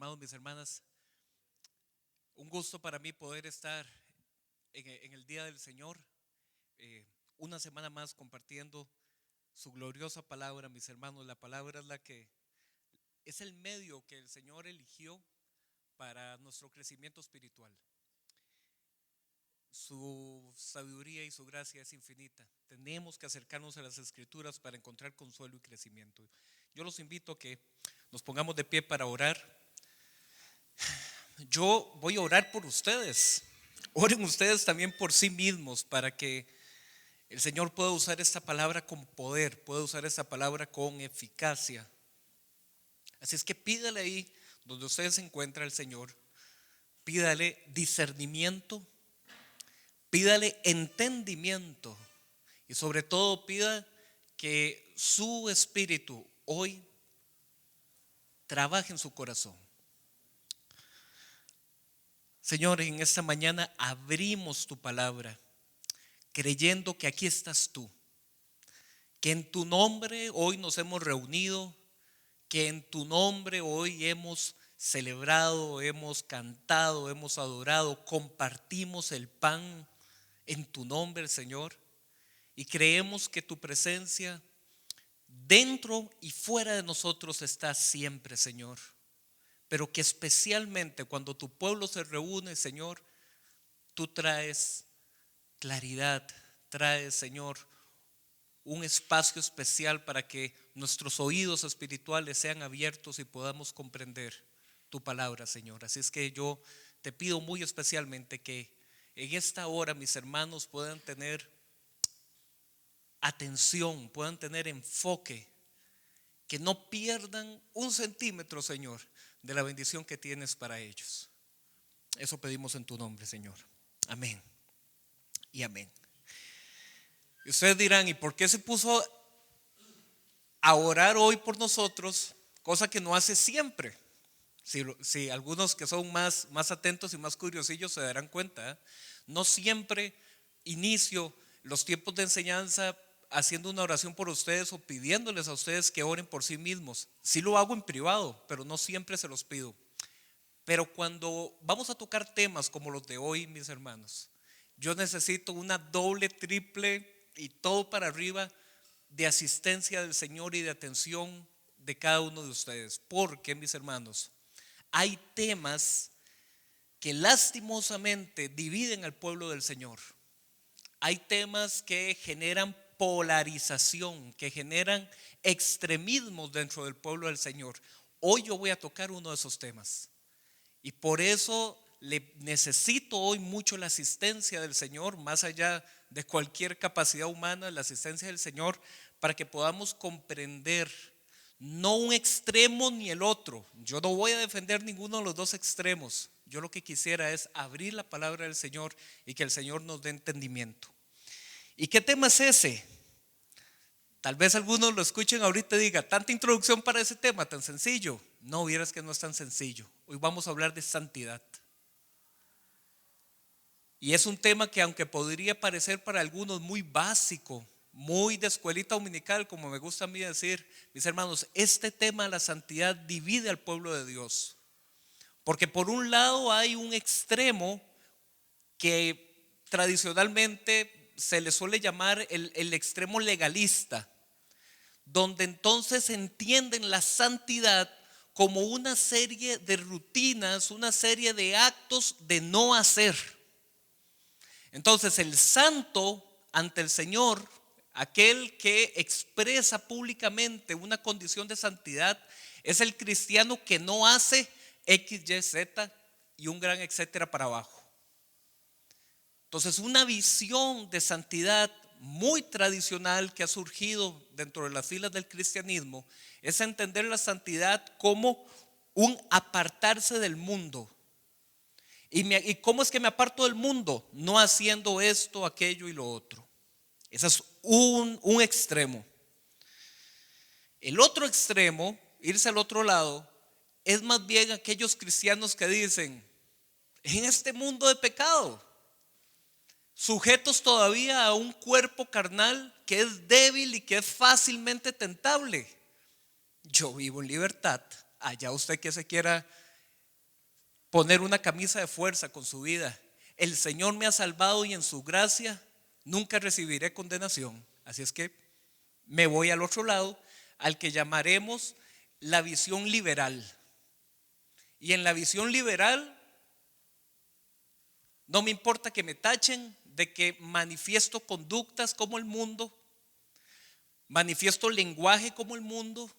hermanos, mis hermanas, un gusto para mí poder estar en el Día del Señor, eh, una semana más compartiendo su gloriosa palabra, mis hermanos. La palabra es la que es el medio que el Señor eligió para nuestro crecimiento espiritual. Su sabiduría y su gracia es infinita. Tenemos que acercarnos a las Escrituras para encontrar consuelo y crecimiento. Yo los invito a que nos pongamos de pie para orar. Yo voy a orar por ustedes. Oren ustedes también por sí mismos para que el Señor pueda usar esta palabra con poder, pueda usar esta palabra con eficacia. Así es que pídale ahí donde usted se encuentra al Señor, pídale discernimiento, pídale entendimiento y sobre todo pida que su espíritu hoy trabaje en su corazón. Señor, en esta mañana abrimos tu palabra, creyendo que aquí estás tú, que en tu nombre hoy nos hemos reunido, que en tu nombre hoy hemos celebrado, hemos cantado, hemos adorado, compartimos el pan en tu nombre, Señor, y creemos que tu presencia dentro y fuera de nosotros está siempre, Señor, pero que especialmente cuando tu pueblo se reúne, Señor, tú traes claridad, traes, Señor, un espacio especial para que nuestros oídos espirituales sean abiertos y podamos comprender tu palabra, Señor. Así es que yo te pido muy especialmente que en esta hora mis hermanos puedan tener atención, puedan tener enfoque, que no pierdan un centímetro, Señor, de la bendición que tienes para ellos. Eso pedimos en tu nombre, Señor. Amén y amén. Y ustedes dirán, ¿y por qué se puso a orar hoy por nosotros? Cosa que no hace siempre. Si algunos que son más atentos y más curiosillos se darán cuenta, no siempre inicio los tiempos de enseñanza haciendo una oración por ustedes o pidiéndoles a ustedes que oren por sí mismos. Sí lo hago en privado, pero no siempre se los pido. Pero cuando vamos a tocar temas como los de hoy, mis hermanos, yo necesito una doble, triple y todo para arriba de asistencia del Señor y de atención de cada uno de ustedes. Porque, mis hermanos, hay temas que lastimosamente dividen al pueblo del Señor. Hay temas que generan polarización, que generan extremismos dentro del pueblo del Señor. Hoy yo voy a tocar uno de esos temas. Y por eso le necesito hoy mucho la asistencia del Señor, más allá de cualquier capacidad humana, la asistencia del Señor, para que podamos comprender no un extremo ni el otro. Yo no voy a defender ninguno de los dos extremos. Yo lo que quisiera es abrir la palabra del Señor y que el Señor nos dé entendimiento. ¿Y qué tema es ese? Tal vez algunos lo escuchen ahorita y digan, tanta introducción para ese tema tan sencillo. No, vieras que no es tan sencillo. Hoy vamos a hablar de santidad. Y es un tema que aunque podría parecer para algunos muy básico, muy de escuelita dominical, como me gusta a mí decir, mis hermanos, este tema de la santidad divide al pueblo de Dios. Porque por un lado hay un extremo que tradicionalmente se le suele llamar el extremo legalista, donde entonces entienden la santidad como una serie de rutinas, una serie de actos de no hacer. Entonces el santo ante el Señor, aquel que expresa públicamente una condición de santidad, es el cristiano que no hace X, Y, Z y un gran etcétera para abajo. Entonces una visión de santidad muy tradicional que ha surgido dentro de las filas del cristianismo es entender la santidad como un apartarse del mundo. ¿Y cómo es que me aparto del mundo? No haciendo esto, aquello y lo otro. Ese es un extremo. El otro extremo, irse al otro lado, es más bien aquellos cristianos que dicen, en este mundo de pecado, sujetos todavía a un cuerpo carnal que es débil y que es fácilmente tentable. Yo vivo en libertad, allá usted que se quiera poner una camisa de fuerza con su vida. El Señor me ha salvado y en su gracia nunca recibiré condenación. Así es que me voy al otro lado, al que llamaremos la visión liberal. Y en la visión liberal no me importa que me tachen de que manifiesto conductas como el mundo, manifiesto lenguaje como el mundo,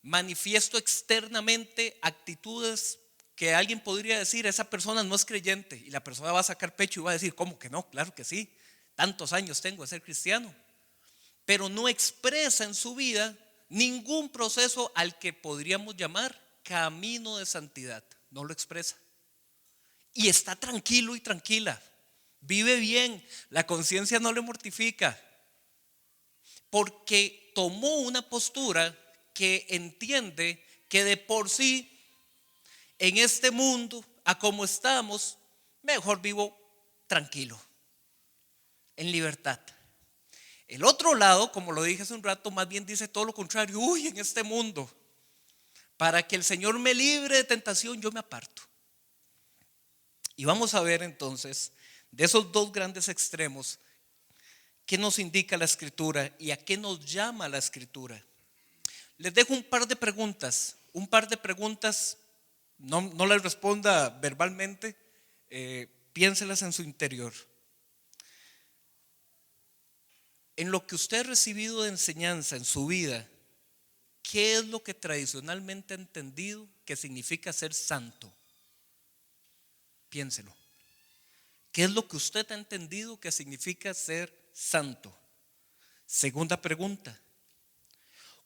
manifiesto externamente actitudes que alguien podría decir, esa persona no es creyente, y la persona va a sacar pecho y va a decir, ¿cómo que no? Claro que sí, tantos años tengo de ser cristiano, pero no expresa en su vida ningún proceso al que podríamos llamar camino de santidad. No lo expresa y está tranquilo y tranquila, vive bien, la conciencia no le mortifica, porque tomó una postura que entiende que de por sí en este mundo, a como estamos, mejor vivo tranquilo, en libertad. El otro lado, como lo dije hace un rato, más bien dice todo lo contrario. Uy, en este mundo, para que el Señor me libre de tentación, yo me aparto. Y vamos a ver entonces de esos dos grandes extremos qué nos indica la Escritura y a qué nos llama la Escritura. Les dejo un par de preguntas, no les responda verbalmente, piénselas en su interior. En lo que usted ha recibido de enseñanza en su vida, ¿qué es lo que tradicionalmente ha entendido que significa ser santo? Piénselo. ¿Qué es lo que usted ha entendido que significa ser santo? Segunda pregunta.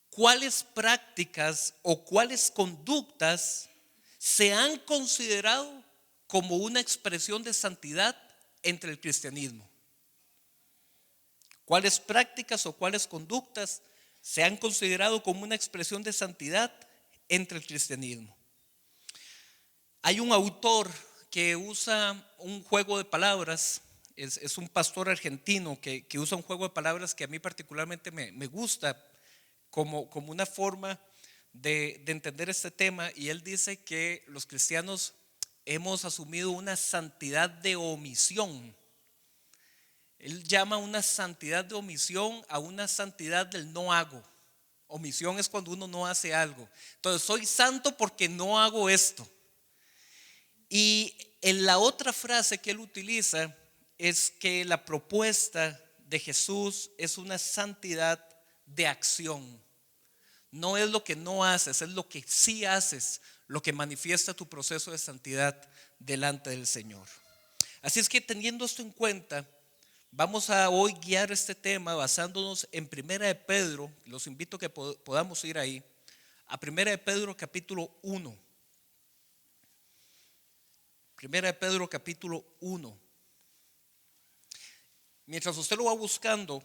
¿Cuáles prácticas o cuáles conductas se han considerado como una expresión de santidad entre el cristianismo? ¿Cuáles prácticas o cuáles conductas se han considerado como una expresión de santidad entre el cristianismo? Hay un autor que usa un juego de palabras, es un pastor argentino que usa un juego de palabras que a mí particularmente me gusta como una forma de entender este tema, y él dice que los cristianos hemos asumido una santidad de omisión. Él llama una santidad de omisión a una santidad del no hago. Omisión es cuando uno no hace algo. Entonces, soy santo porque no hago esto. Y en la otra frase que él utiliza es que la propuesta de Jesús es una santidad de acción. No es lo que no haces, es lo que sí haces, lo que manifiesta tu proceso de santidad delante del Señor. Así es que, teniendo esto en cuenta, vamos a hoy guiar este tema basándonos en Primera de Pedro. Los invito a que podamos ir ahí a Primera de Pedro capítulo 1. Primera de Pedro capítulo 1. Mientras usted lo va buscando,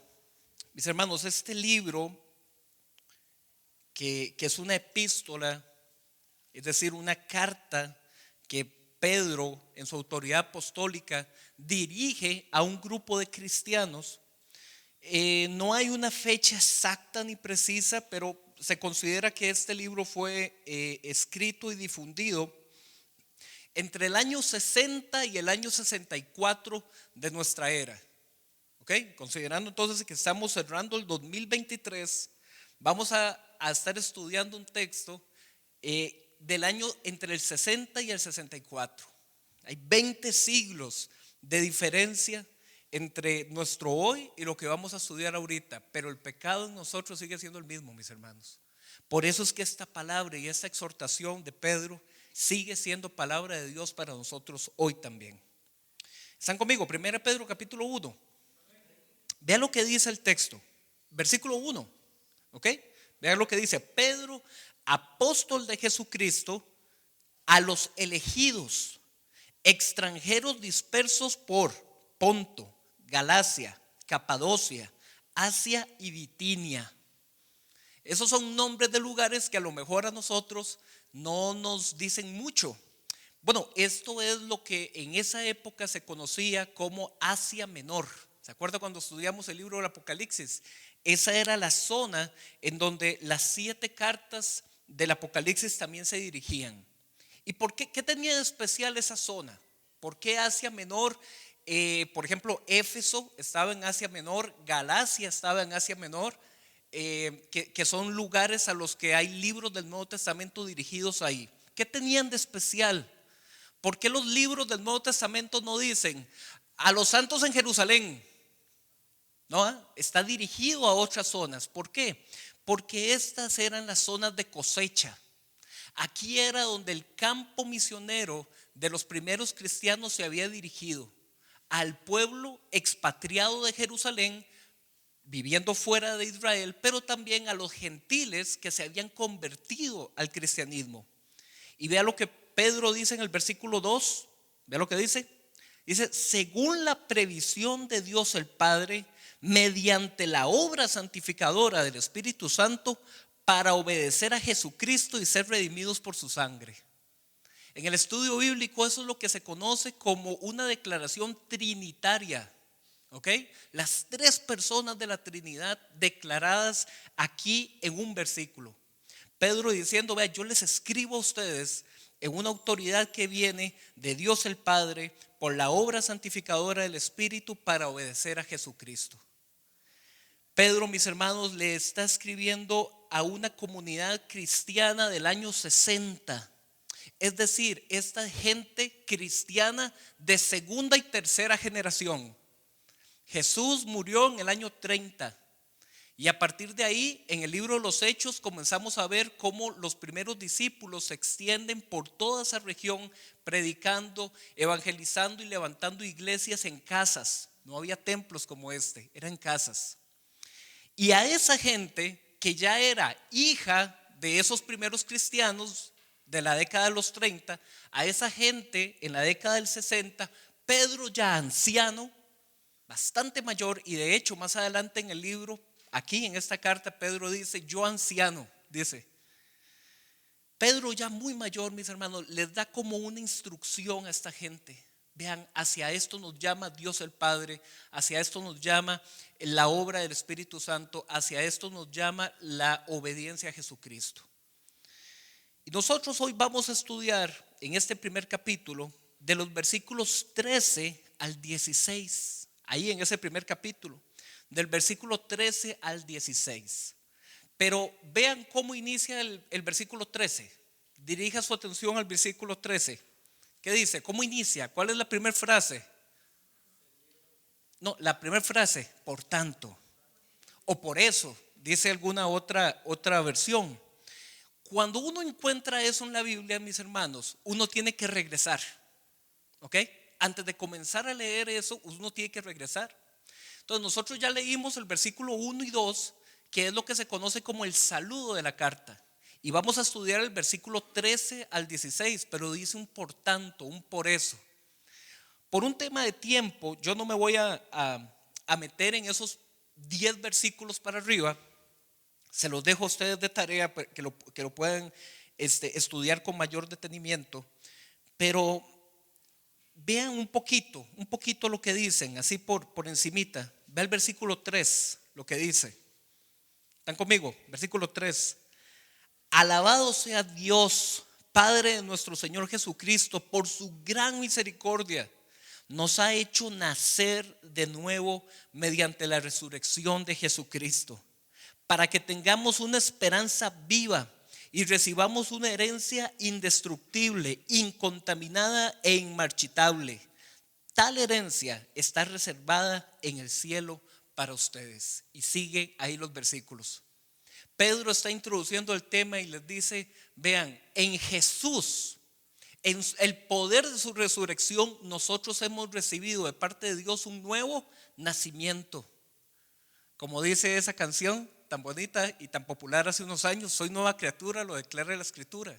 mis hermanos, este libro que es una epístola, es decir, una carta que Pedro en su autoridad apostólica dirige a un grupo de cristianos. No hay una fecha exacta ni precisa, pero se considera que este libro fue escrito y difundido entre el año 60 y el año 64 de nuestra era. ¿Okay? Considerando entonces que estamos cerrando el 2023, vamos a estar estudiando un texto del año entre el 60 y el 64. Hay 20 siglos de diferencia entre nuestro hoy y lo que vamos a estudiar ahorita, pero el pecado en nosotros sigue siendo el mismo, mis hermanos. Por eso es que esta palabra y esta exhortación de Pedro sigue siendo palabra de Dios para nosotros hoy también. ¿Están conmigo? 1 Pedro capítulo 1. Vean lo que dice el texto, versículo 1. ¿Ok? Vean lo que dice: Pedro, apóstol de Jesucristo, a los elegidos, extranjeros dispersos por Ponto, Galacia, Capadocia, Asia y Bitinia. Esos son nombres de lugares que a lo mejor a nosotros no nos dicen mucho. Bueno, esto es lo que en esa época se conocía como Asia Menor. ¿Se acuerda cuando estudiamos el libro del Apocalipsis? Esa era la zona en donde las 7 cartas del Apocalipsis también se dirigían. ¿Y por qué? ¿Qué tenía de especial esa zona? ¿Por qué Asia Menor? Por ejemplo, Éfeso estaba en Asia Menor, Galacia estaba en Asia Menor, que son lugares a los que hay libros del Nuevo Testamento dirigidos ahí. ¿Qué tenían de especial? ¿Por qué los libros del Nuevo Testamento no dicen a los santos en Jerusalén? No, está dirigido a otras zonas. ¿Por qué? Porque estas eran las zonas de cosecha. Aquí era donde el campo misionero de los primeros cristianos se había dirigido al pueblo expatriado de Jerusalén, viviendo fuera de Israel, pero también a los gentiles que se habían convertido al cristianismo. Y vea lo que Pedro dice en el versículo 2, vea lo que dice. Dice, según la previsión de Dios el Padre, mediante la obra santificadora del Espíritu Santo, para obedecer a Jesucristo y ser redimidos por su sangre. En el estudio bíblico eso es lo que se conoce como una declaración trinitaria. ¿Ok? Las tres personas de la Trinidad declaradas aquí en un versículo. Pedro diciendo, vea, yo les escribo a ustedes en una autoridad que viene de Dios el Padre por la obra santificadora del Espíritu para obedecer a Jesucristo. Pedro, mis hermanos, le está escribiendo a una comunidad cristiana del año 60. Es decir, esta gente cristiana de segunda y tercera generación. Jesús murió en el año 30. Y a partir de ahí, en el libro de los Hechos, comenzamos a ver cómo los primeros discípulos se extienden por toda esa región, predicando, evangelizando y levantando iglesias en casas. No había templos como este, eran casas. Y a esa gente que ya era hija de esos primeros cristianos de la década de los 30, a esa gente en la década del 60, Pedro ya anciano, bastante mayor, y de hecho más adelante en el libro, aquí en esta carta, Pedro dice, yo anciano, dice. Pedro ya muy mayor, mis hermanos, les da como una instrucción a esta gente. Vean, hacia esto nos llama Dios el Padre, hacia esto nos llama la obra del Espíritu Santo, hacia esto nos llama la obediencia a Jesucristo. Y nosotros hoy vamos a estudiar en este primer capítulo de los versículos 13 al 16, ahí en ese primer capítulo, del versículo 13 al 16. Pero vean cómo inicia el versículo 13. Dirija su atención al versículo 13. ¿Qué dice? ¿Cómo inicia? ¿Cuál es la primera frase? No, la primera frase, por tanto, o por eso, dice alguna otra versión. Cuando uno encuentra eso en la Biblia, mis hermanos, uno tiene que regresar. ¿Ok? Antes de comenzar a leer eso, uno tiene que regresar. Entonces nosotros ya leímos el versículo 1 y 2, que es lo que se conoce como el saludo de la carta. Y vamos a estudiar el versículo 13 al 16, pero dice un por tanto, un por eso. Por un tema de tiempo, yo no me voy a meter en esos 10 versículos para arriba. Se los dejo a ustedes de tarea que lo puedan estudiar con mayor detenimiento. Pero vean un poquito lo que dicen, así por encimita. Ve el versículo 3, lo que dice. ¿Están conmigo? Versículo 3. Alabado sea Dios, Padre de nuestro Señor Jesucristo, por su gran misericordia. Nos ha hecho nacer de nuevo mediante la resurrección de Jesucristo, para que tengamos una esperanza viva y recibamos una herencia indestructible, incontaminada e inmarchitable. Tal herencia está reservada en el cielo para ustedes. Y sigue ahí los versículos. Pedro está introduciendo el tema y les dice, vean, en Jesús, en el poder de su resurrección, nosotros hemos recibido de parte de Dios un nuevo nacimiento. Como dice esa canción tan bonita y tan popular hace unos años, soy nueva criatura, lo declara la Escritura.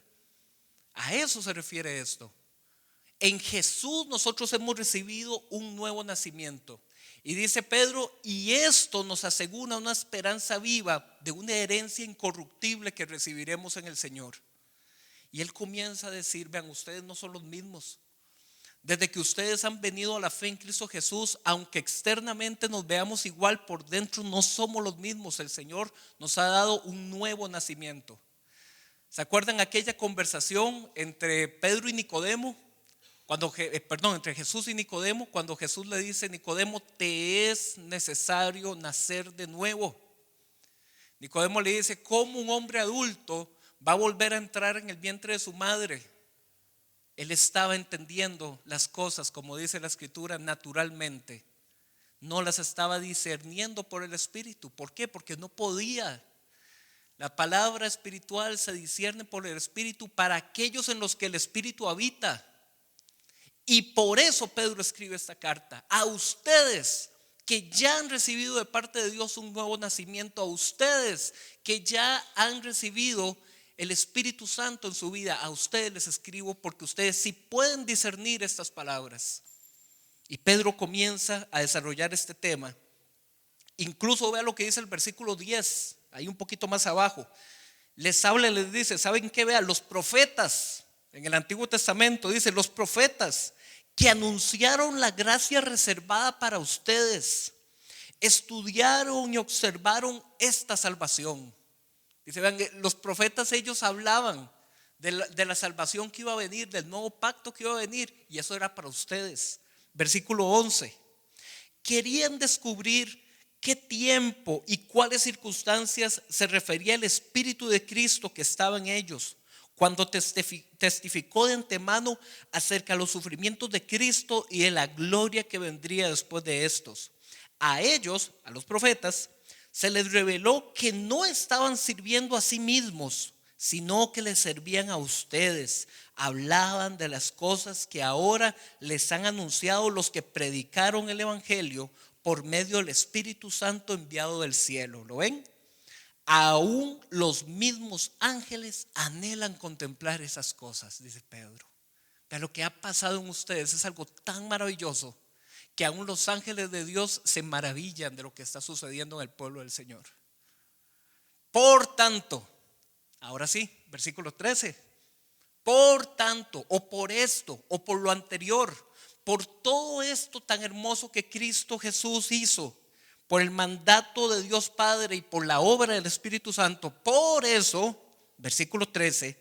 A eso se refiere esto. En Jesús nosotros hemos recibido un nuevo nacimiento. Y dice Pedro, y esto nos asegura una esperanza viva de una herencia incorruptible que recibiremos en el Señor. Y él comienza a decir, vean, ustedes no son los mismos. Desde que ustedes han venido a la fe en Cristo Jesús, aunque externamente nos veamos igual, por dentro no somos los mismos. El Señor nos ha dado un nuevo nacimiento. ¿Se acuerdan aquella conversación entre Pedro y Nicodemo? Entre Jesús y Nicodemo, cuando Jesús le dice: Nicodemo, te es necesario nacer de nuevo. Nicodemo le dice: ¿cómo un hombre adulto va a volver a entrar en el vientre de su madre? Él estaba entendiendo las cosas, como dice la Escritura, naturalmente. No las estaba discerniendo por el Espíritu. ¿Por qué? Porque no podía. La palabra espiritual se discierne por el Espíritu para aquellos en los que el Espíritu habita. Y por eso Pedro escribe esta carta a ustedes que ya han recibido de parte de Dios un nuevo nacimiento, a ustedes que ya han recibido el Espíritu Santo en su vida. A ustedes les escribo porque ustedes sí pueden discernir estas palabras. Y Pedro comienza a desarrollar este tema. Incluso vea lo que dice el versículo 10, ahí un poquito más abajo. Les habla y les dice: ¿saben qué? Vean, los profetas en el Antiguo Testamento, dice, los profetas que anunciaron la gracia reservada para ustedes, estudiaron y observaron esta salvación. Dice, vean, los profetas, ellos hablaban de la salvación que iba a venir, del nuevo pacto que iba a venir, y eso era para ustedes. Versículo 11. Querían descubrir qué tiempo y cuáles circunstancias se refería el Espíritu de Cristo que estaba en ellos, cuando testificó de antemano acerca de los sufrimientos de Cristo y de la gloria que vendría después de estos. A ellos, a los profetas, se les reveló que no estaban sirviendo a sí mismos, sino que les servían a ustedes. Hablaban de las cosas que ahora les han anunciado los que predicaron el Evangelio por medio del Espíritu Santo enviado del cielo. ¿Lo ven? Aún los mismos ángeles anhelan contemplar esas cosas, dice Pedro. Pero lo que ha pasado en ustedes es algo tan maravilloso que aún los ángeles de Dios se maravillan de lo que está sucediendo en el pueblo del Señor. Por tanto, ahora sí, versículo 13. Por tanto, o por esto, o por lo anterior, por todo esto tan hermoso que Cristo Jesús hizo, por el mandato de Dios Padre y por la obra del Espíritu Santo, por eso, versículo 13,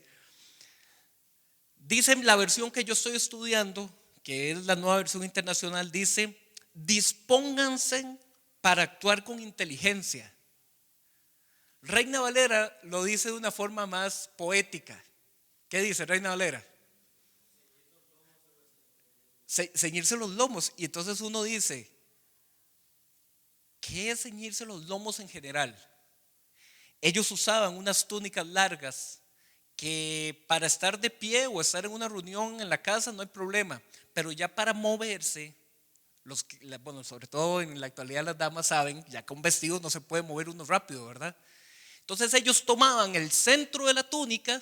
dice la versión que yo estoy estudiando, que es la Nueva Versión Internacional, dice: dispónganse para actuar con inteligencia. Reina Valera lo dice de una forma más poética. ¿Qué dice Reina Valera? Ceñirse los lomos. Y entonces uno dice: ¿qué es ceñirse los lomos en general? Ellos usaban unas túnicas largas que para estar de pie o estar en una reunión en la casa no hay problema, pero ya para moverse, bueno, sobre todo en la actualidad las damas saben, ya con vestidos no se puede mover uno rápido, ¿verdad? Entonces ellos tomaban el centro de la túnica,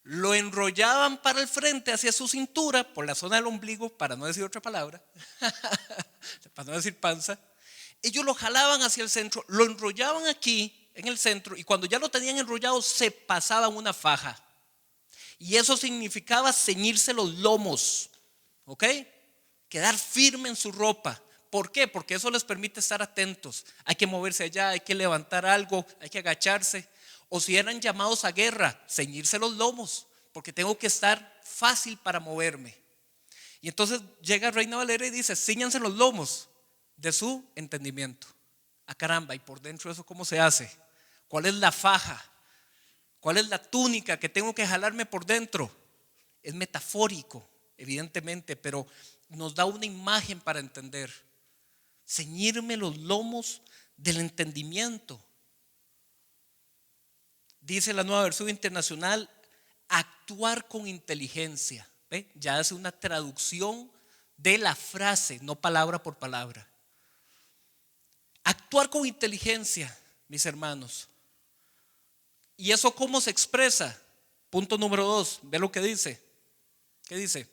lo enrollaban para el frente hacia su cintura, por la zona del ombligo, para no decir otra palabra, para no decir panza. Ellos lo jalaban hacia el centro, lo enrollaban aquí en el centro, y cuando ya lo tenían enrollado se pasaban una faja. Y eso significaba ceñirse los lomos, ¿ok? Quedar firme en su ropa. ¿Por qué? Porque eso les permite estar atentos. Hay que moverse allá, hay que levantar algo, hay que agacharse. O si eran llamados a guerra, ceñirse los lomos, porque tengo que estar fácil para moverme. Y entonces llega Reina Valera y dice: cíñanse los lomos de su entendimiento. Ah, caramba, y por dentro eso ¿cómo se hace? ¿Cuál es la faja? ¿Cuál es la túnica que tengo que jalarme por dentro? Es metafórico, evidentemente, pero nos da una imagen para entender. Ceñirme los lomos del entendimiento. Dice la Nueva Versión Internacional: actuar con inteligencia. ¿Ve? Ya hace una traducción de la frase, no palabra por palabra. Actuar con inteligencia, mis hermanos. ¿Y eso cómo se expresa? Punto número 2, ve lo que dice. ¿Qué dice?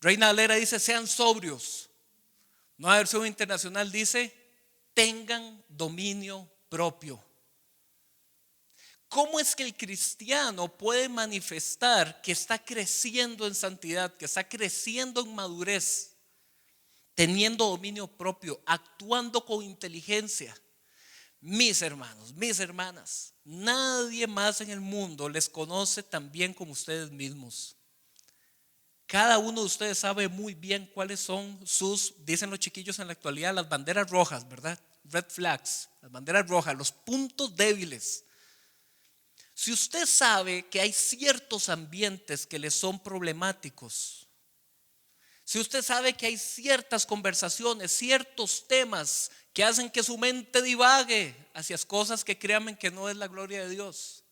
Reina Valera dice: sean sobrios. Nueva Versión Internacional dice: tengan dominio propio. ¿Cómo es que el cristiano puede manifestar que está creciendo en santidad, que está creciendo en madurez? Teniendo dominio propio, actuando con inteligencia. Mis hermanos, mis hermanas, nadie más en el mundo les conoce tan bien como ustedes mismos. Cada uno de ustedes sabe muy bien cuáles son sus, dicen los chiquillos en la actualidad, las banderas rojas, ¿verdad? Red flags, las banderas rojas, los puntos débiles. Si usted sabe que hay ciertos ambientes que le son problemáticos, si usted sabe que hay ciertas conversaciones, ciertos temas que hacen que su mente divague hacia cosas que créanme que no es la gloria de Dios,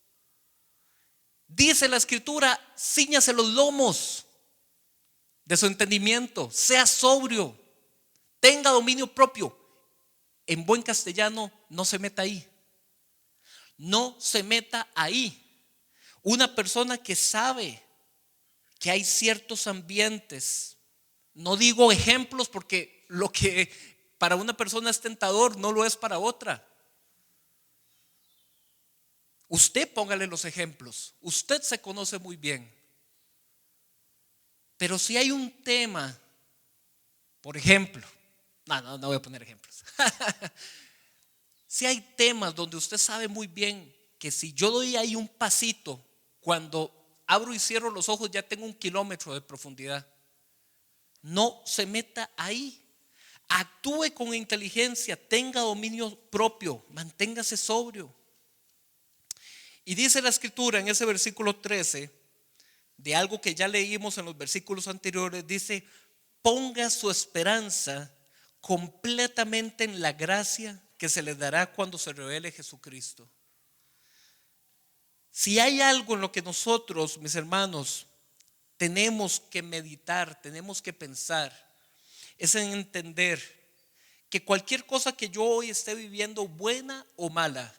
dice la escritura, cíñase los lomos de su entendimiento, sea sobrio, tenga dominio propio. En buen castellano, no se meta ahí. No se meta ahí. Una persona que sabe que hay ciertos ambientes, no digo ejemplos porque lo que para una persona es tentador no lo es para otra. Usted póngale los ejemplos, usted se conoce muy bien. Pero si hay un tema, por ejemplo, no voy a poner ejemplos. Si hay temas donde usted sabe muy bien que si yo doy ahí un pasito, cuando abro y cierro los ojos ya tengo 1 kilómetro de profundidad. No se meta ahí. Actúe con inteligencia, tenga dominio propio, manténgase sobrio. Y dice la escritura en ese versículo 13, de algo que ya leímos en los versículos anteriores, dice, ponga su esperanza completamente en la gracia que se le dará cuando se revele Jesucristo. Si hay algo en lo que nosotros, mis hermanos, tenemos que meditar, tenemos que pensar, es en entender que cualquier cosa que yo hoy esté viviendo, buena o mala,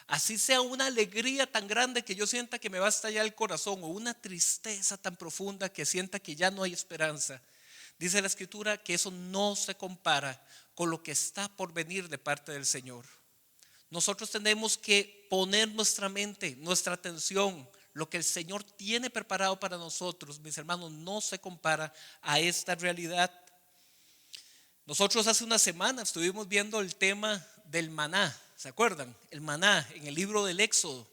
así sea una alegría tan grande que yo sienta que me va a estallar el corazón, o una tristeza tan profunda que sienta que ya no hay esperanza, dice la escritura que eso no se compara con lo que está por venir de parte del Señor. Nosotros tenemos que poner nuestra mente, nuestra atención, lo que el Señor tiene preparado para nosotros, mis hermanos, no se compara a esta realidad. Nosotros hace una semana estuvimos viendo el tema del maná, ¿se acuerdan? El maná en el libro del Éxodo.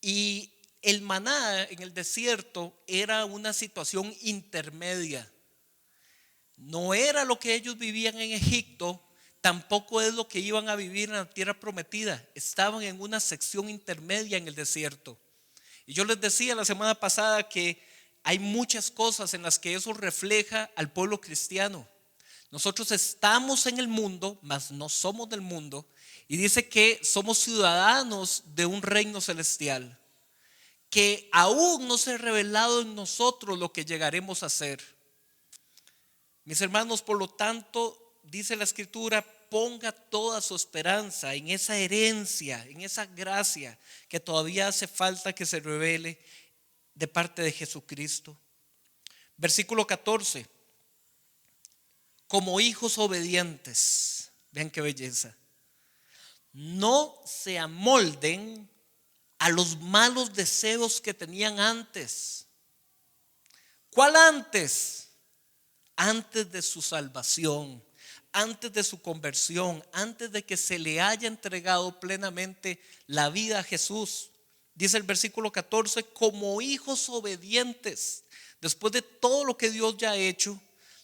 Y el maná en el desierto era una situación intermedia. No era lo que ellos vivían en Egipto, tampoco es lo que iban a vivir en la tierra prometida. Estaban en una sección intermedia en el desierto. Y yo les decía la semana pasada que hay muchas cosas en las que eso refleja al pueblo cristiano. Nosotros estamos en el mundo, mas no somos del mundo. Y dice que somos ciudadanos de un reino celestial, que aún no se ha revelado en nosotros lo que llegaremos a ser. Mis hermanos, por lo tanto, dice la escritura, ponga toda su esperanza en esa herencia, en esa gracia que todavía hace falta que se revele de parte de Jesucristo. Versículo 14, como hijos obedientes, vean qué belleza, no se amolden a los malos deseos que tenían antes. ¿Cuál antes? Antes de su salvación, antes de su conversión, antes de que se le haya entregado plenamente la vida a Jesús. Dice el versículo 14, como hijos obedientes, después de todo lo que Dios ya ha hecho,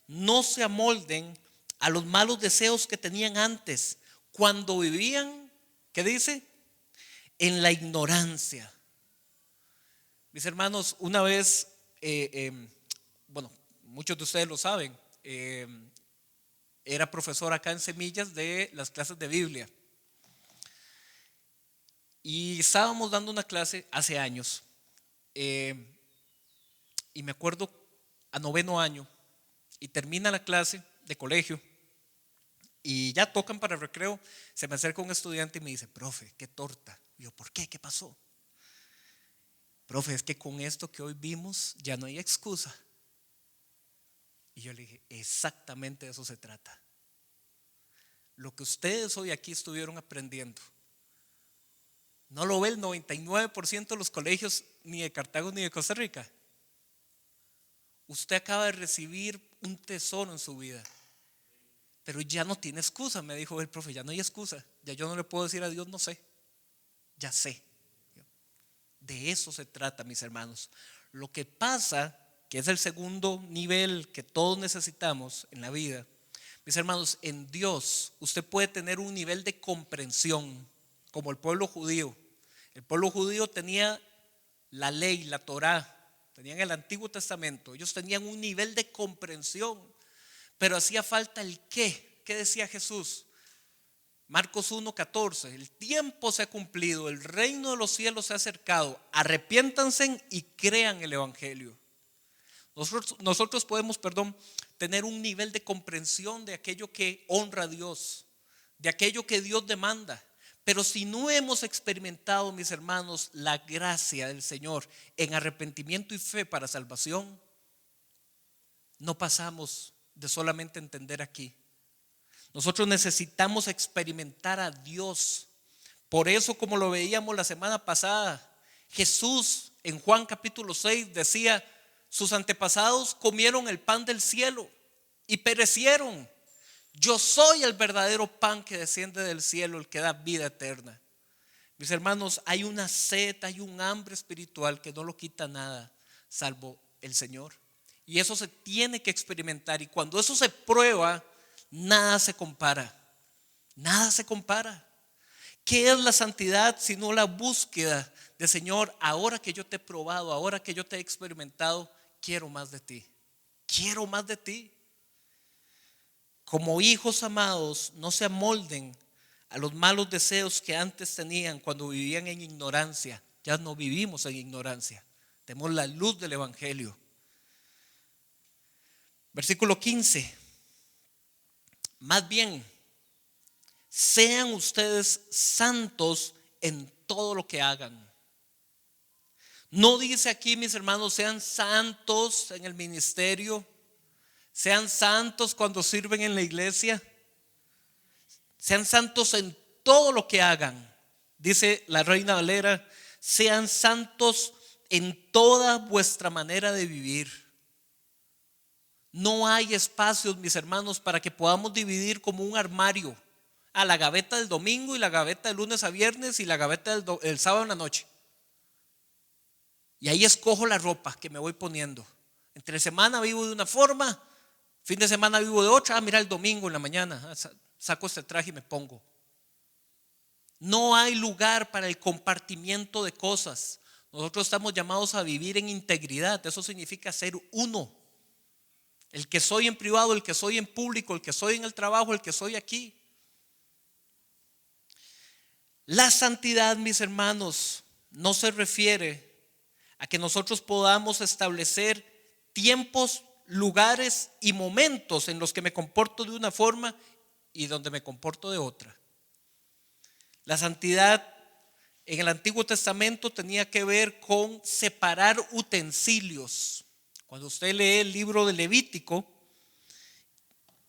no se amolden a los malos deseos que tenían antes, cuando vivían, ¿qué dice? En la ignorancia. Mis hermanos, una vez, muchos de ustedes lo saben, era profesor acá en Semillas de las clases de Biblia. Y estábamos dando una clase hace años. Y me acuerdo a 9º año, y termina la clase de colegio, y ya tocan para el recreo. Se me acerca un estudiante y me dice, profe, qué torta. Y yo, ¿por qué? ¿Qué pasó? Profe, es que con esto que hoy vimos ya no hay excusa. Y yo le dije, exactamente de eso se trata. Lo que ustedes hoy aquí estuvieron aprendiendo, no lo ve el 99% de los colegios ni de Cartago ni de Costa Rica. Usted acaba de recibir un tesoro en su vida, pero ya no tiene excusa, me dijo el profe, ya no hay excusa. ya yo no le puedo decir a Dios no sé, ya sé. De eso se trata, mis hermanos. Lo que pasa, que es el segundo nivel que todos necesitamos en la vida, mis hermanos, en Dios usted puede tener un nivel de comprensión como el pueblo judío. El pueblo judío tenía la ley, la Torá, tenían el Antiguo Testamento. Ellos tenían un nivel de comprensión, pero hacía falta el qué. ¿Qué decía Jesús? Marcos 1:14, el tiempo se ha cumplido, el reino de los cielos se ha acercado, arrepiéntanse y crean el evangelio. Nosotros podemos, tener un nivel de comprensión de aquello que honra a Dios, de aquello que Dios demanda. Pero si no hemos experimentado, mis hermanos, la gracia del Señor en arrepentimiento y fe para salvación, no pasamos de solamente entender aquí. Nosotros necesitamos experimentar a Dios. Por eso, como lo veíamos la semana pasada, Jesús en Juan capítulo 6 decía: sus antepasados comieron el pan del cielo y perecieron. Yo soy el verdadero pan que desciende del cielo, el que da vida eterna. Mis hermanos, hay una sed, hay un hambre espiritual que no lo quita nada salvo el Señor. Y eso se tiene que experimentar, y cuando eso se prueba, nada se compara. Nada se compara. ¿Qué es la santidad sino la búsqueda de Señor? Ahora que yo te he probado, ahora que yo te he experimentado, quiero más de ti. Quiero más de ti. Como hijos amados, no se amolden a los malos deseos que antes tenían cuando vivían en ignorancia. Ya no vivimos en ignorancia. Tenemos la luz del evangelio. Versículo 15. Más bien, sean ustedes santos en todo lo que hagan. No dice aquí, mis hermanos, sean santos en el ministerio, sean santos cuando sirven en la iglesia, sean santos en todo lo que hagan. Dice la Reina Valera: sean santos en toda vuestra manera de vivir. No hay espacios, mis hermanos, para que podamos dividir como un armario a la gaveta del domingo y la gaveta del lunes a viernes y la gaveta del sábado en la noche. Y ahí escojo la ropa que me voy poniendo. Entre semana vivo de una forma, fin de semana vivo de otra. Mira, el domingo en la mañana saco este traje y me pongo. No hay lugar para el compartimiento de cosas. Nosotros estamos llamados a vivir en integridad. Eso significa ser uno. El que soy en privado, el que soy en público, el que soy en el trabajo, el que soy aquí. La santidad, mis hermanos, no se refiere a que nosotros podamos establecer tiempos, lugares y momentos en los que me comporto de una forma y donde me comporto de otra. La santidad en el Antiguo Testamento tenía que ver con separar utensilios. Cuando usted lee el libro de Levítico,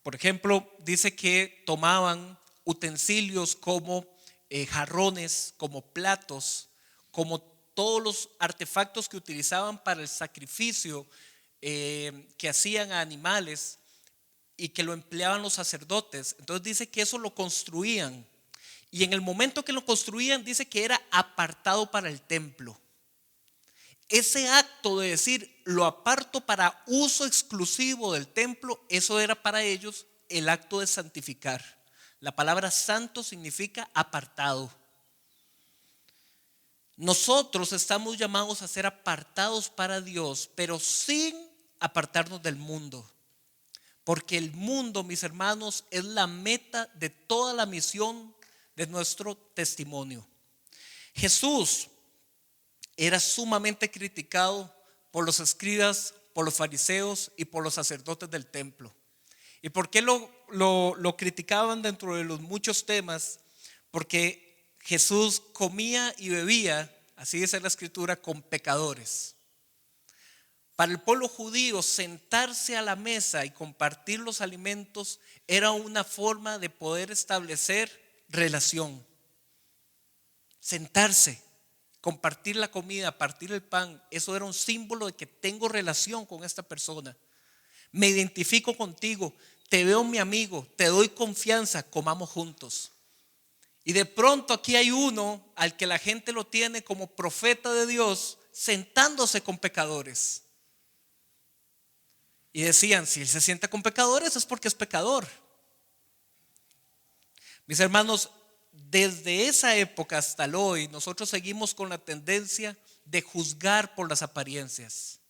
por ejemplo, dice que tomaban utensilios como jarrones, como platos, como todos los artefactos que utilizaban para el sacrificio que hacían a animales y que lo empleaban los sacerdotes. Entonces dice que eso lo construían, y en el momento que lo construían dice que era apartado para el templo. Ese acto de decir lo aparto para uso exclusivo del templo, eso era para ellos el acto de santificar. La palabra santo significa apartado. Nosotros estamos llamados a ser apartados para Dios, pero sin apartarnos del mundo. Porque el mundo, mis hermanos, es la meta de toda la misión de nuestro testimonio. Jesús era sumamente criticado por los escribas, por los fariseos y por los sacerdotes del templo. ¿Y por qué lo criticaban dentro de los muchos temas? Porque Jesús comía y bebía, así dice la escritura, con pecadores. Para el pueblo judío, sentarse a la mesa y compartir los alimentos era una forma de poder establecer relación. Sentarse, compartir la comida, partir el pan, eso era un símbolo de que tengo relación con esta persona. Me identifico contigo, te veo mi amigo, te doy confianza, comamos juntos. Y de pronto aquí hay uno al que la gente lo tiene como profeta de Dios, sentándose con pecadores. Y decían, si él se sienta con pecadores es porque es pecador. Mis hermanos, desde esa época hasta el hoy, nosotros seguimos con la tendencia de juzgar por las apariencias.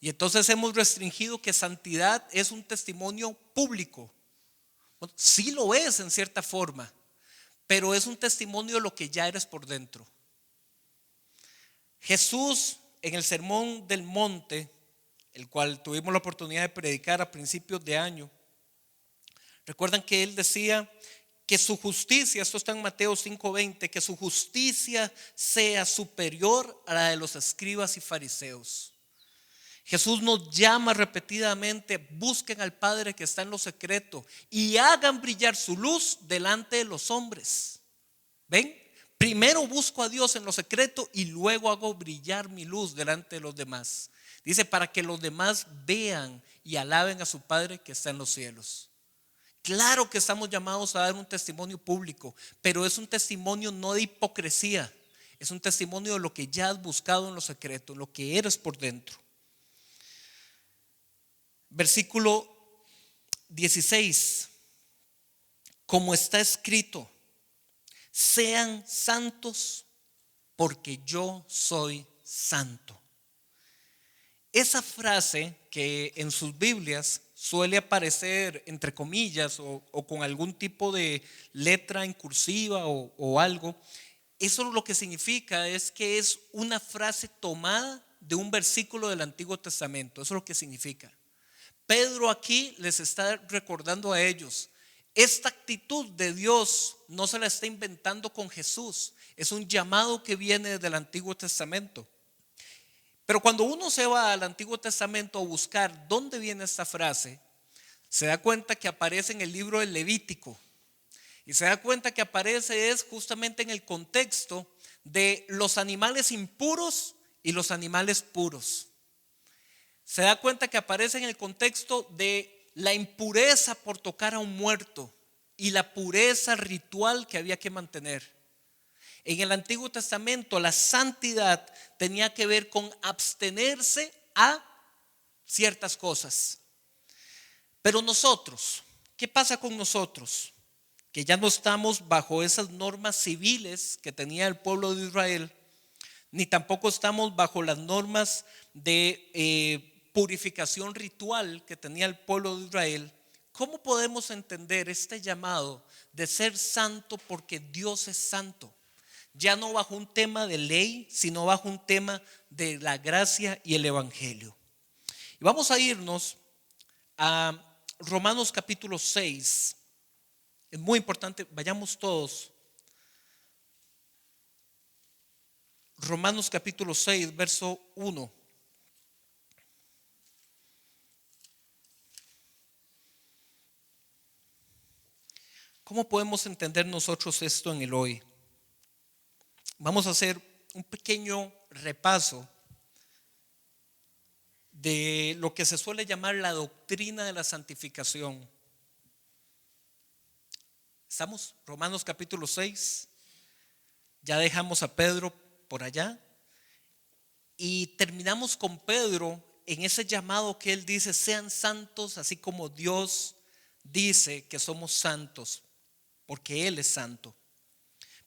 Y entonces hemos restringido que santidad es un testimonio público. Bueno, sí lo es en cierta forma, pero es un testimonio de lo que ya eres por dentro. Jesús en el Sermón del Monte, el cual tuvimos la oportunidad de predicar a principios de año, recuerdan que él decía que su justicia, esto está en Mateo 5:20, que su justicia sea superior a la de los escribas y fariseos. Jesús nos llama repetidamente: busquen al Padre que está en lo secreto y hagan brillar su luz delante de los hombres. ¿Ven? Primero busco a Dios en lo secreto y luego hago brillar mi luz delante de los demás. Dice, para que los demás vean y alaben a su Padre que está en los cielos. Claro que estamos llamados a dar un testimonio público, pero es un testimonio no de hipocresía, es un testimonio de lo que ya has buscado en lo secreto, lo que eres por dentro. Versículo 16, como está escrito: sean santos porque yo soy santo. Esa frase que en sus Biblias suele aparecer entre comillas o con algún tipo de letra en cursiva o algo, eso lo que significa es que es una frase tomada de un versículo del Antiguo Testamento. Eso es lo que significa. Pedro aquí les está recordando a ellos: esta actitud de Dios no se la está inventando con Jesús, es un llamado que viene del Antiguo Testamento. Pero cuando uno se va al Antiguo Testamento a buscar dónde viene esta frase, se da cuenta que aparece en el libro del Levítico. Y se da cuenta que aparece es justamente en el contexto de los animales impuros y los animales puros. Se da cuenta que aparece en el contexto de la impureza por tocar a un muerto y la pureza ritual que había que mantener. En el Antiguo Testamento la santidad tenía que ver con abstenerse a ciertas cosas. Pero nosotros, ¿qué pasa con nosotros? Que ya no estamos bajo esas normas civiles que tenía el pueblo de Israel, ni tampoco estamos bajo las normas de purificación ritual que tenía el pueblo de Israel. ¿Cómo podemos entender este llamado de ser santo porque Dios es santo? Ya no bajo un tema de ley, sino bajo un tema de la gracia y el evangelio. Y vamos a irnos a Romanos capítulo 6. Es muy importante, vayamos todos. Romanos capítulo 6, verso 1. ¿Cómo podemos entender nosotros esto en el hoy? Vamos a hacer un pequeño repaso de lo que se suele llamar la doctrina de la santificación. ¿Estamos? Romanos capítulo 6. Ya dejamos a Pedro por allá y terminamos con Pedro en ese llamado que él dice: sean santos así como Dios dice que somos santos, porque Él es santo.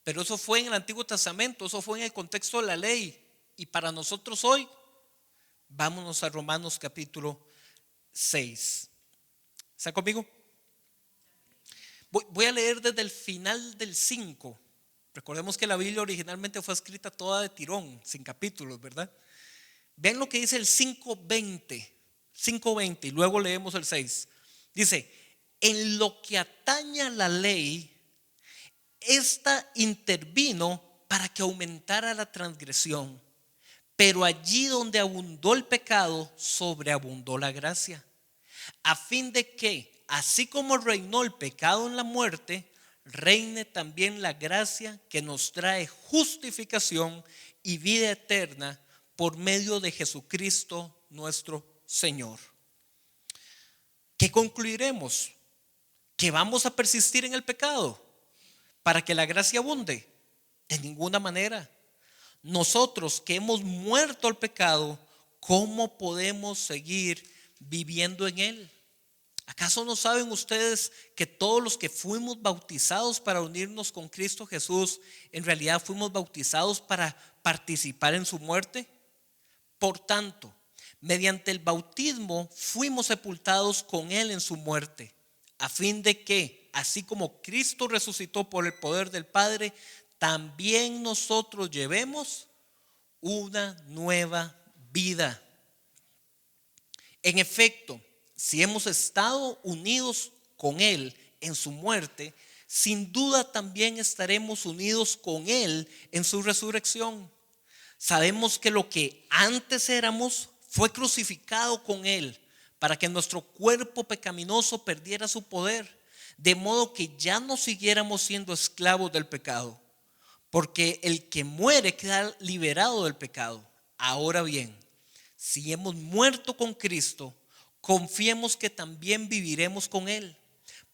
Pero eso fue en el Antiguo Testamento, eso fue en el contexto de la ley. Y para nosotros hoy, vámonos a Romanos capítulo 6. ¿Están conmigo? Voy a leer desde el final del 5. Recordemos que la Biblia originalmente fue escrita toda de tirón, sin capítulos, ¿verdad? Vean lo que dice el 5:20 y luego leemos el 6. Dice: en lo que atañe a la ley, esta intervino para que aumentara la transgresión, pero allí donde abundó el pecado, sobreabundó la gracia, a fin de que, así como reinó el pecado en la muerte, reine también la gracia que nos trae justificación y vida eterna por medio de Jesucristo nuestro Señor. ¿Qué concluiremos? ¿Que vamos a persistir en el pecado? para que la gracia abunde? De ninguna manera. Nosotros que hemos muerto al pecado, ¿cómo podemos seguir viviendo en él? ¿Acaso no saben ustedes que todos los que fuimos bautizados para unirnos con Cristo Jesús, en realidad fuimos bautizados para participar en su muerte? Por tanto, mediante el bautismo fuimos sepultados con él en su muerte, a fin de que, así como Cristo resucitó por el poder del Padre, también nosotros llevemos una nueva vida. En efecto, si hemos estado unidos con él en su muerte, sin duda también estaremos unidos con él en su resurrección. Sabemos que lo que antes éramos fue crucificado con él para que nuestro cuerpo pecaminoso perdiera su poder, de modo que ya no siguiéramos siendo esclavos del pecado, porque el que muere queda liberado del pecado. Ahora bien, si hemos muerto con Cristo, confiemos que también viviremos con él,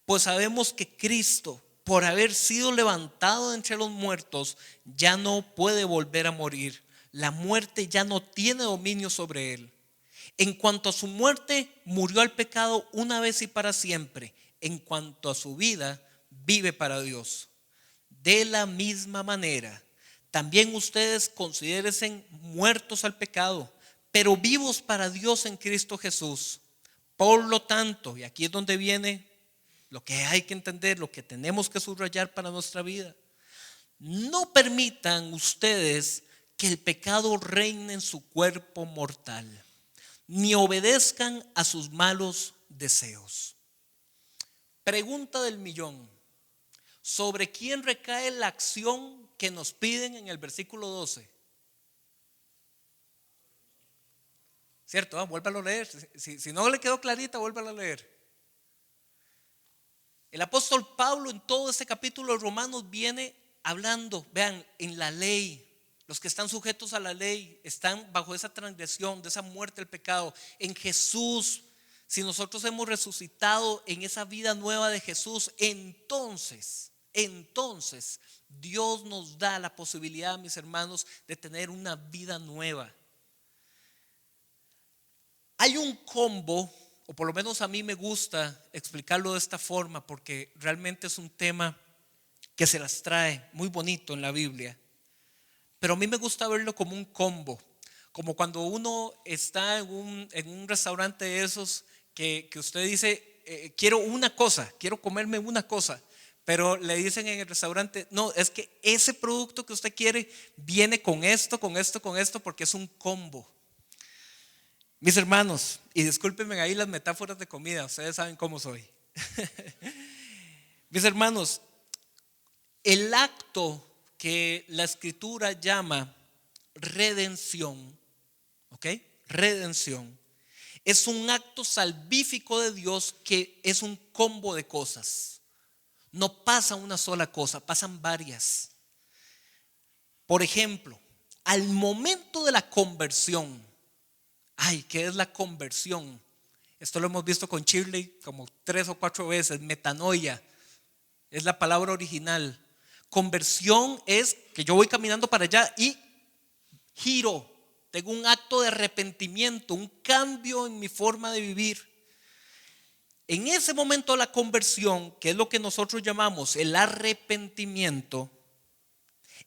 pues sabemos que Cristo, por haber sido levantado de entre los muertos, ya no puede volver a morir. La muerte ya no tiene dominio sobre él. En cuanto a su muerte, murió al pecado una vez y para siempre. En cuanto a su vida, vive para Dios. De la misma manera, también ustedes considérense muertos al pecado, pero vivos para Dios en Cristo Jesús. Por lo tanto, y aquí es donde viene lo que hay que entender, lo que tenemos que subrayar para nuestra vida. No permitan ustedes que el pecado reine en su cuerpo mortal, ni obedezcan a sus malos deseos. Pregunta del millón: ¿sobre quién recae la acción que nos piden en el versículo 12? ¿Cierto? Vuélvalo a leer. Si no le quedó clarita, vuélvalo a leer. El apóstol Pablo en todo este capítulo de Romanos viene hablando, vean, en la ley. Los que están sujetos a la ley están bajo esa transgresión, de esa muerte del pecado. En Jesús, si nosotros hemos resucitado en esa vida nueva de Jesús, entonces Dios nos da la posibilidad, mis hermanos, de tener una vida nueva. Hay un combo, o por lo menos a mí me gusta explicarlo de esta forma, porque realmente es un tema que se las trae muy bonito en la Biblia. Pero a mí me gusta verlo como un combo, como cuando uno está en un restaurante de esos que usted dice, quiero una cosa, quiero comerme una cosa, pero le dicen en el restaurante, no, es que ese producto que usted quiere viene con esto, porque es un combo. Mis hermanos, y discúlpenme ahí las metáforas de comida, ustedes saben cómo soy. Mis hermanos, el acto que la escritura llama redención, ¿ok? Redención es un acto salvífico de Dios que es un combo de cosas. No pasa una sola cosa, pasan varias. Por ejemplo, al momento de la conversión, ¿qué es la conversión? Esto lo hemos visto con Shirley como 3 o 4 veces. Metanoia es la palabra original. Conversión es que yo voy caminando para allá y giro, tengo un acto de arrepentimiento, un cambio en mi forma de vivir. En ese momento de la conversión, que es lo que nosotros llamamos el arrepentimiento,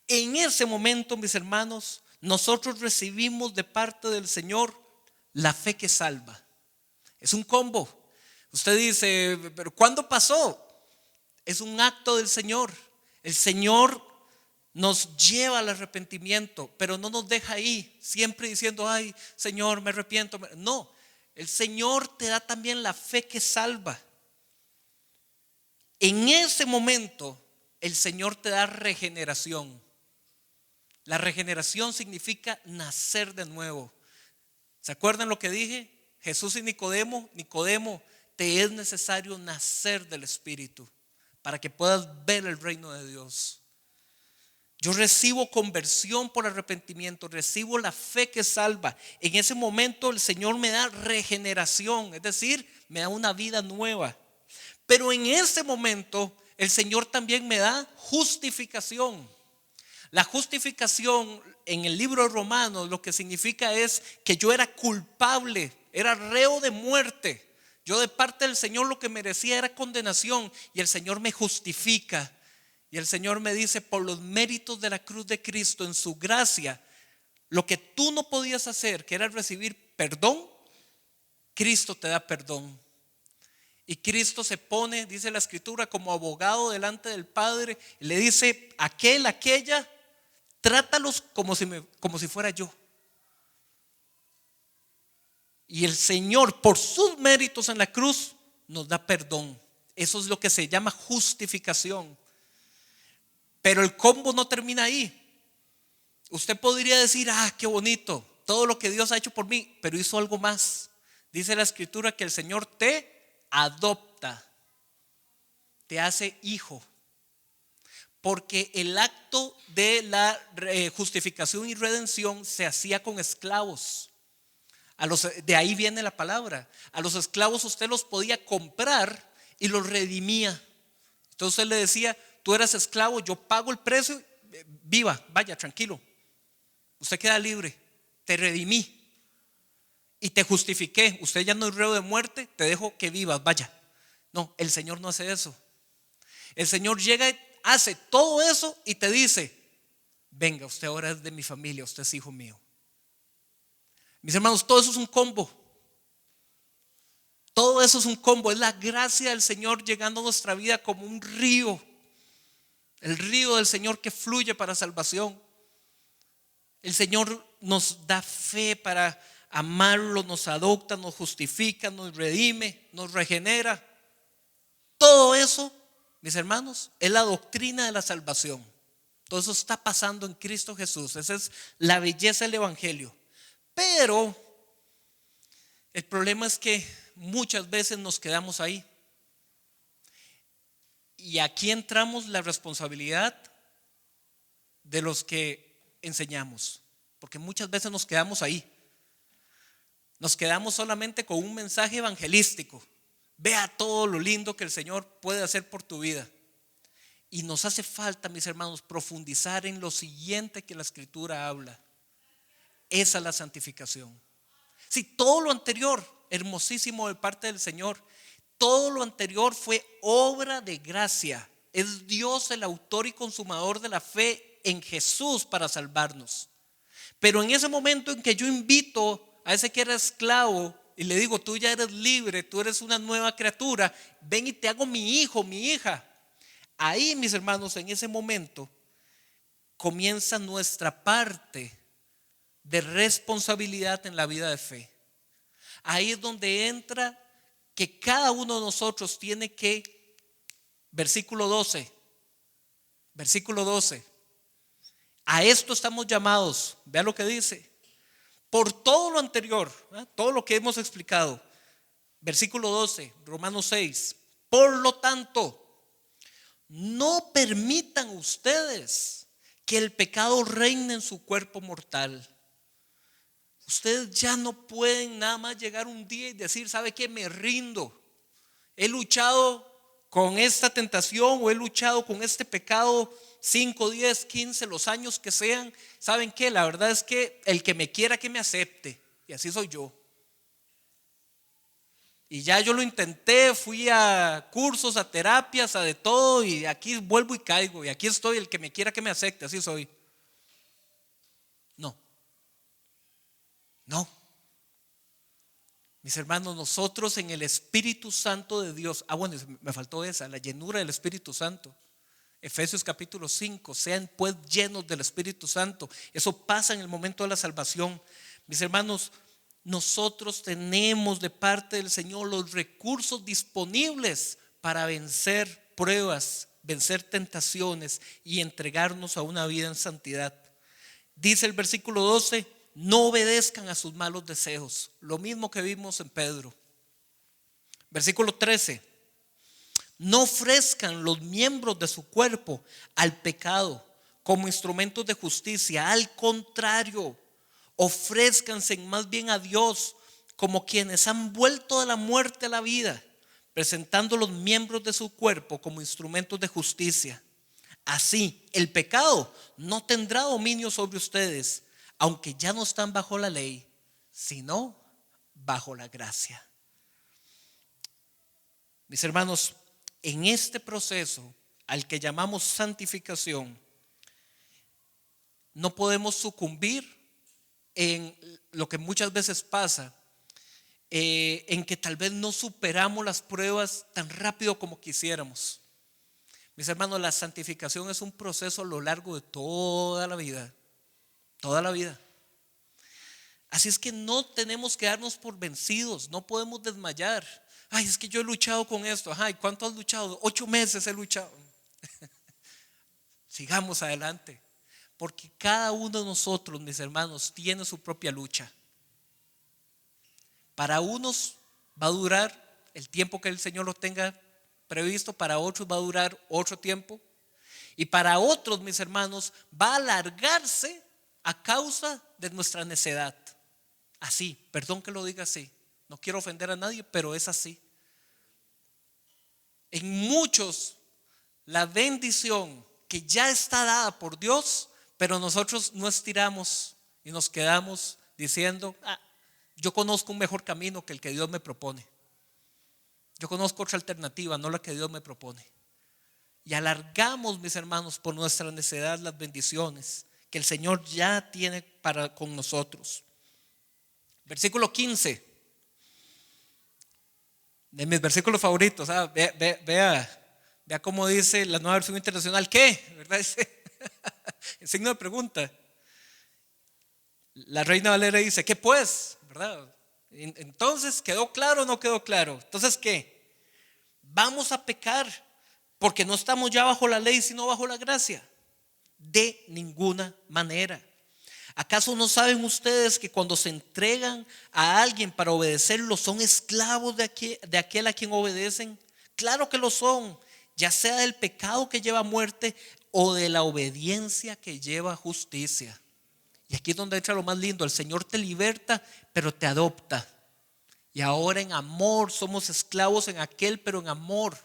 en ese momento, mis hermanos, nosotros recibimos de parte del Señor la fe que salva. Es un combo. Usted dice, pero ¿cuándo pasó? Es un acto del Señor. El Señor nos lleva al arrepentimiento, pero no nos deja ahí, siempre diciendo, ay, Señor, me arrepiento. No, el Señor te da también la fe que salva. En ese momento, el Señor te da regeneración. La regeneración significa nacer de nuevo. ¿Se acuerdan lo que dije? Jesús y Nicodemo, te es necesario nacer del Espíritu para que puedas ver el reino de Dios. Yo recibo conversión por arrepentimiento, recibo la fe que salva. En ese momento el Señor me da regeneración, es decir, me da una vida nueva. Pero en ese momento el Señor también me da justificación. La justificación en el libro de Romanos lo que significa es que yo era culpable, era reo de muerte. Yo de parte del Señor lo que merecía era condenación y el Señor me justifica. Y el Señor me dice, por los méritos de la cruz de Cristo, en su gracia, lo que tú no podías hacer, que era recibir perdón, Cristo te da perdón. Y Cristo se pone, dice la Escritura, como abogado delante del Padre y le dice, aquella, trátalos como si fuera yo. Y el Señor, por sus méritos en la cruz, nos da perdón. Eso es lo que se llama justificación. Pero el combo no termina ahí. Usted podría decir, qué bonito, todo lo que Dios ha hecho por mí, pero hizo algo más. Dice la Escritura que el Señor te adopta, te hace hijo. Porque el acto de la justificación y redención se hacía con esclavos. De ahí viene la palabra. A los esclavos usted los podía comprar y los redimía. Entonces él le decía, tú eras esclavo, yo pago el precio, viva, vaya, tranquilo. Usted queda libre, te redimí y te justifiqué. Usted ya no es reo de muerte, te dejo que vivas, vaya. No, el Señor no hace eso. El Señor llega y hace todo eso y te dice, venga, usted ahora es de mi familia, usted es hijo mío. Mis hermanos, todo eso es un combo. Todo eso es un combo. Es la gracia del Señor llegando a nuestra vida como un río. El río del Señor que fluye para salvación. El Señor nos da fe para amarlo, nos adopta, nos justifica, nos redime, nos regenera. Todo eso, mis hermanos, es la doctrina de la salvación. Todo eso está pasando en Cristo Jesús. Esa es la belleza del Evangelio. Pero el problema es que muchas veces nos quedamos ahí. Y aquí entramos la responsabilidad de los que enseñamos, porque muchas veces nos quedamos ahí. Nos quedamos solamente con un mensaje evangelístico. Vea todo lo lindo que el Señor puede hacer por tu vida. Y nos hace falta, mis hermanos, profundizar en lo siguiente que la Escritura habla. Esa es la santificación. Si todo lo anterior, hermosísimo de parte del Señor, todo lo anterior fue obra de gracia. Es Dios el autor y consumador de la fe en Jesús para salvarnos. Pero en ese momento en que yo invito a ese que era esclavo y le digo, tú ya eres libre, tú eres una nueva criatura, ven y te hago mi hijo, mi hija. Ahí, mis hermanos, en ese momento comienza nuestra parte de responsabilidad en la vida de fe. Ahí es donde entra que cada uno de nosotros tiene que, versículo 12, a esto estamos llamados. Vea lo que dice. Por todo lo anterior, todo lo que hemos explicado. Versículo 12, Romanos 6. Por lo tanto, no permitan ustedes que el pecado reine en su cuerpo mortal. Ustedes ya no pueden nada más llegar un día y decir, ¿sabe qué? Me rindo. He luchado con esta tentación o he luchado con este pecado 5, 10, 15, los años que sean. ¿Saben qué? La verdad es que el que me quiera que me acepte. Y así soy yo. Y ya yo lo intenté, fui a cursos, a terapias, a de todo, y aquí vuelvo y caigo. Y aquí estoy, el que me quiera que me acepte, así soy. No. Mis hermanos, nosotros en el Espíritu Santo de Dios, bueno, me faltó esa, la llenura del Espíritu Santo. Efesios capítulo 5, sean pues llenos del Espíritu Santo. Eso pasa en el momento de la salvación. Mis hermanos, nosotros tenemos de parte del Señor los recursos disponibles para vencer pruebas, vencer tentaciones y entregarnos a una vida en santidad. Dice el versículo 12, no obedezcan a sus malos deseos. Lo mismo que vimos en Pedro. Versículo 13. No ofrezcan los miembros de su cuerpo al pecado como instrumentos de justicia. Al contrario, ofrézcanse más bien a Dios como quienes han vuelto de la muerte a la vida presentando los miembros de su cuerpo como instrumentos de justicia. Así, el pecado no tendrá dominio sobre ustedes, aunque ya no están bajo la ley, sino bajo la gracia. Mis hermanos, en este proceso al que llamamos santificación, no podemos sucumbir en lo que muchas veces pasa, en que tal vez no superamos las pruebas tan rápido como quisiéramos. Mis hermanos, la santificación es un proceso a lo largo de toda la vida, toda la vida. Así es que no tenemos que darnos por vencidos, no podemos desmayar. Ay, es que yo he luchado con esto. Ay, ¿cuánto has luchado? 8 meses he luchado. Sigamos adelante, porque cada uno de nosotros, mis hermanos, tiene su propia lucha. Para unos va a durar el tiempo que el Señor lo tenga previsto, para otros va a durar otro tiempo, y para otros, mis hermanos, va a alargarse a causa de nuestra necedad. Así, perdón que lo diga así, no quiero ofender a nadie, pero es así. En muchos, la bendición que ya está dada por Dios, pero nosotros no estiramos y nos quedamos diciendo: yo conozco un mejor camino que el que Dios me propone. Yo conozco otra alternativa, no la que Dios me propone. Y alargamos, mis hermanos, por nuestra necedad las bendiciones que el Señor ya tiene para con nosotros. Versículo 15, de mis versículos favoritos. Vea cómo dice la Nueva Versión Internacional. ¿Qué? ¿Verdad? El signo de pregunta. La Reina Valera dice: ¿qué pues? ¿Verdad? Entonces, ¿quedó claro o no quedó claro? Entonces, ¿qué? ¿Vamos a pecar porque no estamos ya bajo la ley, sino bajo la gracia? De ninguna manera. ¿Acaso no saben ustedes que cuando se entregan a alguien para obedecerlo, son esclavos de aquel a quien obedecen? Claro que lo son, ya sea del pecado que lleva a muerte o de la obediencia que lleva a justicia. Y aquí es donde entra lo más lindo: el Señor te liberta, pero te adopta. Y ahora en amor somos esclavos en aquel, pero en amor.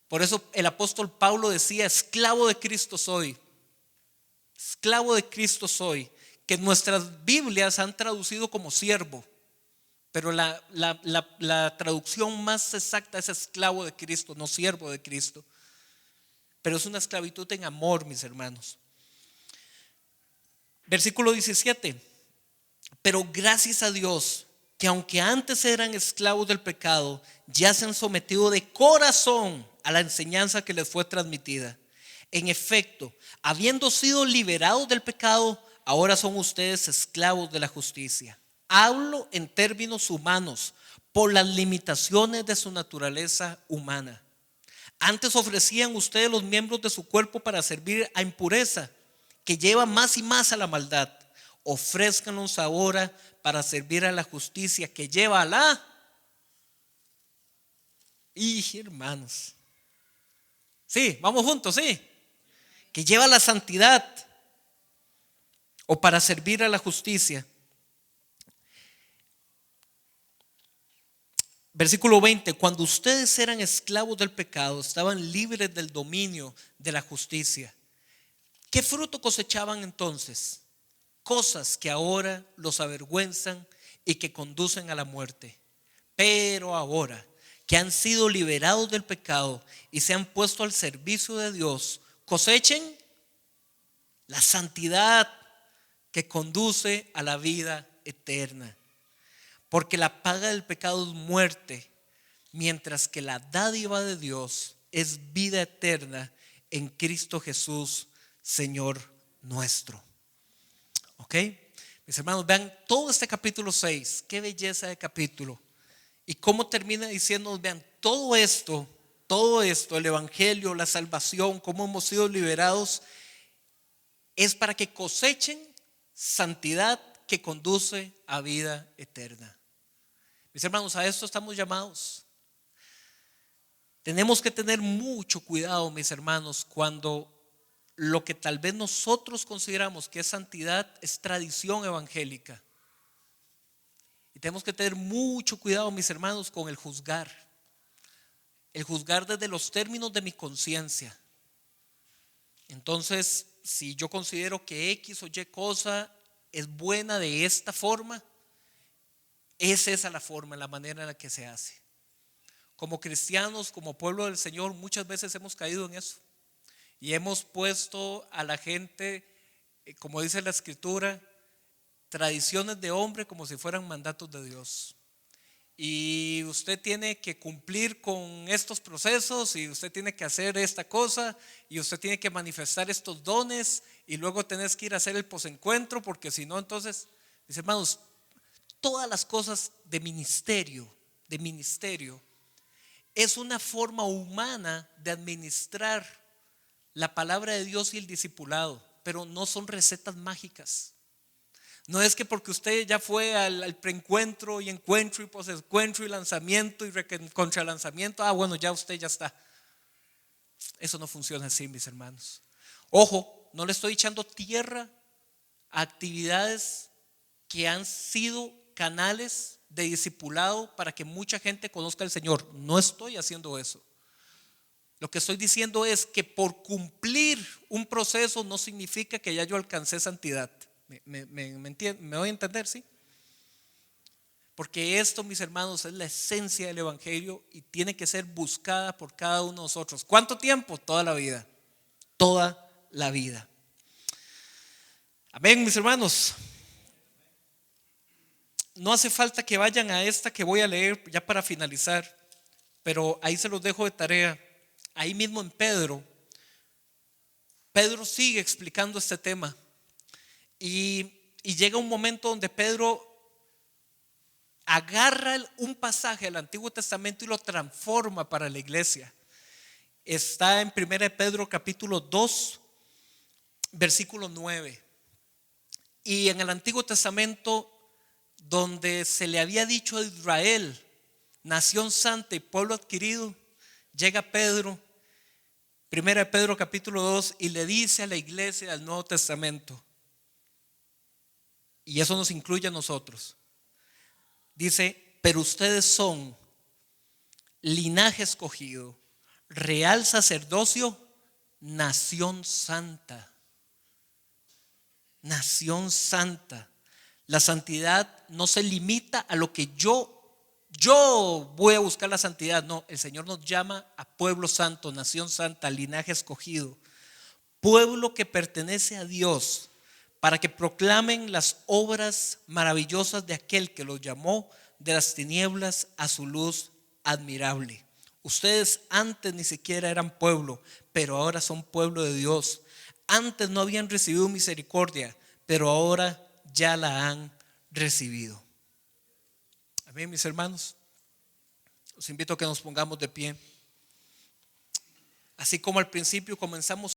Por eso el apóstol Pablo decía: esclavo de Cristo soy. Esclavo de Cristo soy. Que nuestras Biblias han traducido como siervo, pero la traducción más exacta es esclavo de Cristo, no siervo de Cristo. Pero es una esclavitud en amor, mis hermanos. Versículo 17. Pero gracias a Dios, que aunque antes eran esclavos del pecado, ya se han sometido de corazón a la enseñanza que les fue transmitida. En efecto, habiendo sido liberados del pecado, ahora son ustedes esclavos de la justicia. Hablo en términos humanos, por las limitaciones de su naturaleza humana. Antes ofrecían ustedes los miembros de su cuerpo para servir a impureza, que lleva más y más a la maldad. Ofrézcanlos ahora para servir a la justicia, que lleva a la... Y hermanos, sí, vamos juntos, sí, que lleva a la santidad, o para servir a la justicia. Versículo 20. Cuando ustedes eran esclavos del pecado, estaban libres del dominio de la justicia. ¿Qué fruto cosechaban entonces? Cosas que ahora los avergüenzan y que conducen a la muerte. Pero ahora que han sido liberados del pecado y se han puesto al servicio de Dios, cosechen la santidad que conduce a la vida eterna. Porque la paga del pecado es muerte, mientras que la dádiva de Dios es vida eterna en Cristo Jesús, Señor nuestro. ¿Ok? Mis hermanos, vean todo este capítulo 6. Qué belleza de capítulo. Y cómo termina diciéndonos: vean, todo esto, el evangelio, la salvación, cómo hemos sido liberados, es para que cosechen santidad que conduce a vida eterna. Mis hermanos, a esto estamos llamados. Tenemos que tener mucho cuidado, mis hermanos, cuando lo que tal vez nosotros consideramos que es santidad es tradición evangélica. Y tenemos que tener mucho cuidado, mis hermanos, con el juzgar. el juzgar desde los términos de mi conciencia. Entonces, si yo considero que X o Y cosa es buena de esta forma, es esa la forma, la manera en la que se hace. Como cristianos, como pueblo del Señor, muchas veces hemos caído en eso y hemos puesto a la gente, como dice la Escritura, tradiciones de hombre como si fueran mandatos de Dios. Y usted tiene que cumplir con estos procesos, y usted tiene que hacer esta cosa, y usted tiene que manifestar estos dones, y luego tenés que ir a hacer el posencuentro, porque si no, entonces, mis hermanos, todas las cosas de ministerio, es una forma humana de administrar la palabra de Dios y el discipulado, pero no son recetas mágicas. No es que porque usted ya fue al preencuentro y encuentro y posencuentro y lanzamiento y contralanzamiento, bueno, ya usted ya está. Eso no funciona así, mis hermanos. Ojo, no le estoy echando tierra a actividades que han sido canales de discipulado para que mucha gente conozca al Señor. No estoy haciendo eso. Lo que estoy diciendo es que por cumplir un proceso no significa que ya yo alcancé santidad. ¿Me voy a entender? ¿Sí? Porque esto, mis hermanos, es la esencia del Evangelio y tiene que ser buscada por cada uno de nosotros. ¿Cuánto tiempo? Toda la vida. Toda la vida. Amén, mis hermanos. No hace falta que vayan a esta que voy a leer ya para finalizar, pero ahí se los dejo de tarea. Ahí mismo en Pedro sigue explicando este tema. Y llega un momento donde Pedro agarra un pasaje del Antiguo Testamento y lo transforma para la iglesia. Está en 1 Pedro capítulo 2, versículo 9. Y en el Antiguo Testamento, donde se le había dicho a Israel, nación santa y pueblo adquirido, llega Pedro, 1 Pedro capítulo 2, y le dice a la iglesia del Nuevo Testamento, y eso nos incluye a nosotros. Dice, pero ustedes son linaje escogido, real sacerdocio, nación santa. Nación santa. La santidad no se limita a lo que yo voy a buscar la santidad. No, el Señor nos llama a pueblo santo, nación santa, linaje escogido, pueblo que pertenece a Dios, para que proclamen las obras maravillosas de aquel que los llamó de las tinieblas a su luz admirable. Ustedes antes ni siquiera eran pueblo, pero ahora son pueblo de Dios. Antes no habían recibido misericordia, pero ahora ya la han recibido. Amén, mis hermanos. Los invito a que nos pongamos de pie. Así como al principio comenzamos